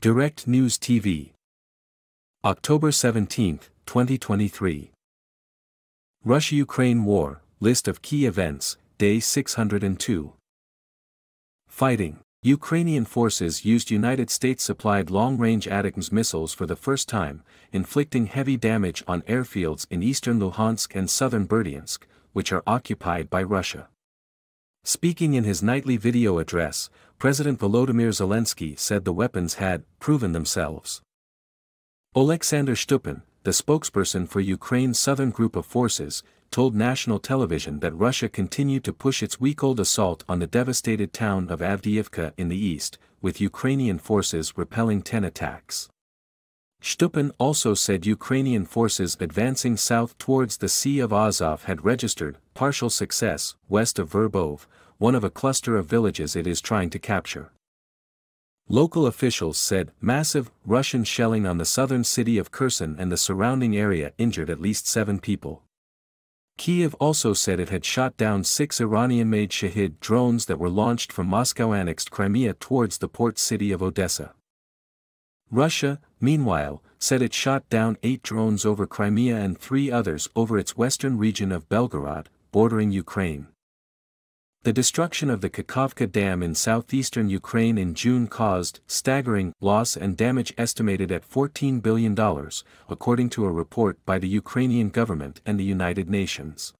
Direct News TV. October 17, 2023. Russia-Ukraine War, List of Key Events, Day 602. Fighting. Ukrainian forces used United States-supplied long-range ATACMS missiles for the first time, inflicting heavy damage on airfields in eastern Luhansk and southern Berdyansk, which are occupied by Russia. Speaking in his nightly video address, President Volodymyr Zelensky said the weapons had proven themselves. Oleksandr Stupin, the spokesperson for Ukraine's southern group of forces, told national television that Russia continued to push its week-old assault on the devastated town of Avdiivka in the east, with Ukrainian forces repelling 10 attacks. Stupin also said Ukrainian forces advancing south towards the Sea of Azov had registered partial success west of Verbov, one of a cluster of villages it is trying to capture. Local officials said massive Russian shelling on the southern city of Kherson and the surrounding area injured at least 7 people. Kyiv also said it had shot down 6 Iranian-made Shahid drones that were launched from Moscow-annexed Crimea towards the port city of Odessa. Russia, meanwhile, said it shot down 8 drones over Crimea and 3 others over its western region of Belgorod, bordering Ukraine. The destruction of the Kakhovka Dam in southeastern Ukraine in June caused staggering loss and damage estimated at $14 billion, according to a report by the Ukrainian government and the United Nations.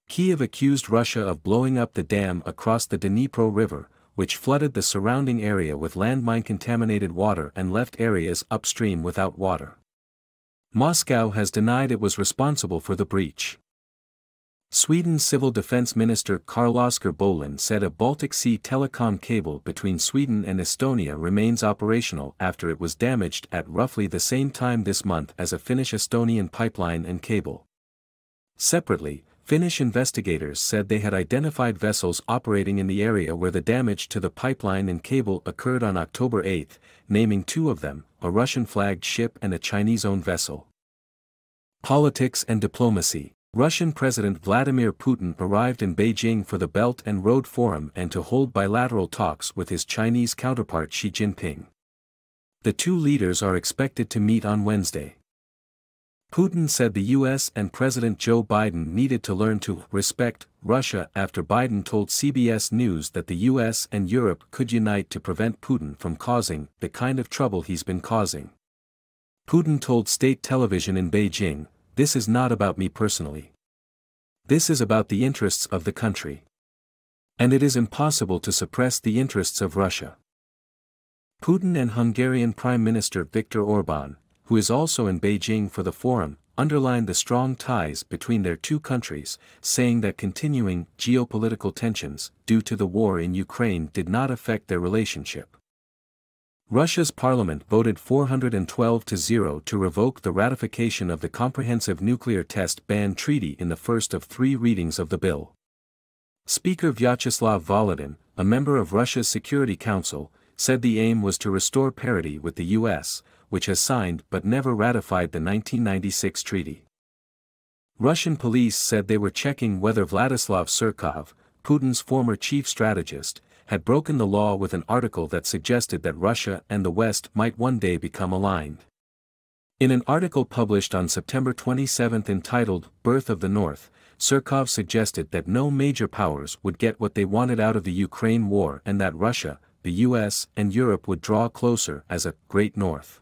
Kyiv accused Russia of blowing up the dam across the Dnipro River, which flooded the surrounding area with landmine-contaminated water and left areas upstream without water. Moscow has denied it was responsible for the breach. Sweden's Civil Defense Minister Carl-Oskar Bolin said a Baltic Sea telecom cable between Sweden and Estonia remains operational after it was damaged at roughly the same time this month as a Finnish-Estonian pipeline and cable. Separately, Finnish investigators said they had identified vessels operating in the area where the damage to the pipeline and cable occurred on October 8, naming 2 of them, a Russian-flagged ship and a Chinese-owned vessel. Politics and diplomacy. Russian President Vladimir Putin arrived in Beijing for the Belt and Road Forum and to hold bilateral talks with his Chinese counterpart Xi Jinping. The 2 leaders are expected to meet on Wednesday. Putin said the US and President Joe Biden needed to learn to respect Russia after Biden told CBS News that the US and Europe could unite to prevent Putin from causing the kind of trouble he's been causing. Putin told state television in Beijing, "This is not about me personally. This is about the interests of the country. And it is impossible to suppress the interests of Russia." Putin and Hungarian Prime Minister Viktor Orbán, who is also in Beijing for the forum, underlined the strong ties between their 2 countries, saying that continuing geopolitical tensions due to the war in Ukraine did not affect their relationship. Russia's parliament voted 412-0 to revoke the ratification of the Comprehensive Nuclear Test Ban Treaty in the first of 3 readings of the bill. Speaker Vyacheslav Volodin, a member of Russia's Security Council, said the aim was to restore parity with the US, which has signed but never ratified the 1996 treaty. Russian police said they were checking whether Vladislav Surkov, Putin's former chief strategist, had broken the law with an article that suggested that Russia and the West might one day become aligned. In an article published on September 27 entitled "Birth of the North," Surkov suggested that no major powers would get what they wanted out of the Ukraine war and that Russia, the US and Europe would draw closer as a Great North.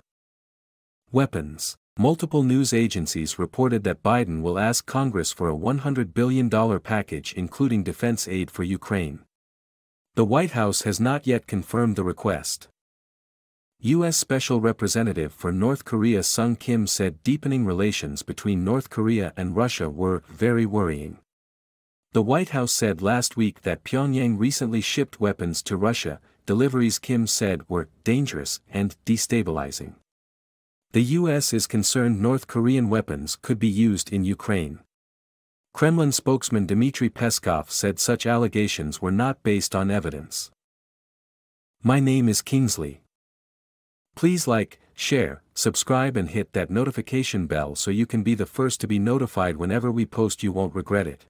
Weapons. Multiple news agencies reported that Biden will ask Congress for a $100 billion package including defense aid for Ukraine. The White House has not yet confirmed the request. U.S. Special Representative for North Korea Sung Kim said deepening relations between North Korea and Russia were very worrying. The White House said last week that Pyongyang recently shipped weapons to Russia, deliveries Kim said were dangerous and destabilizing. The U.S. is concerned North Korean weapons could be used in Ukraine. Kremlin spokesman Dmitry Peskov said such allegations were not based on evidence. My name is Kingsley. Please like, share, subscribe and hit that notification bell so you can be the first to be notified whenever we post. You won't regret it.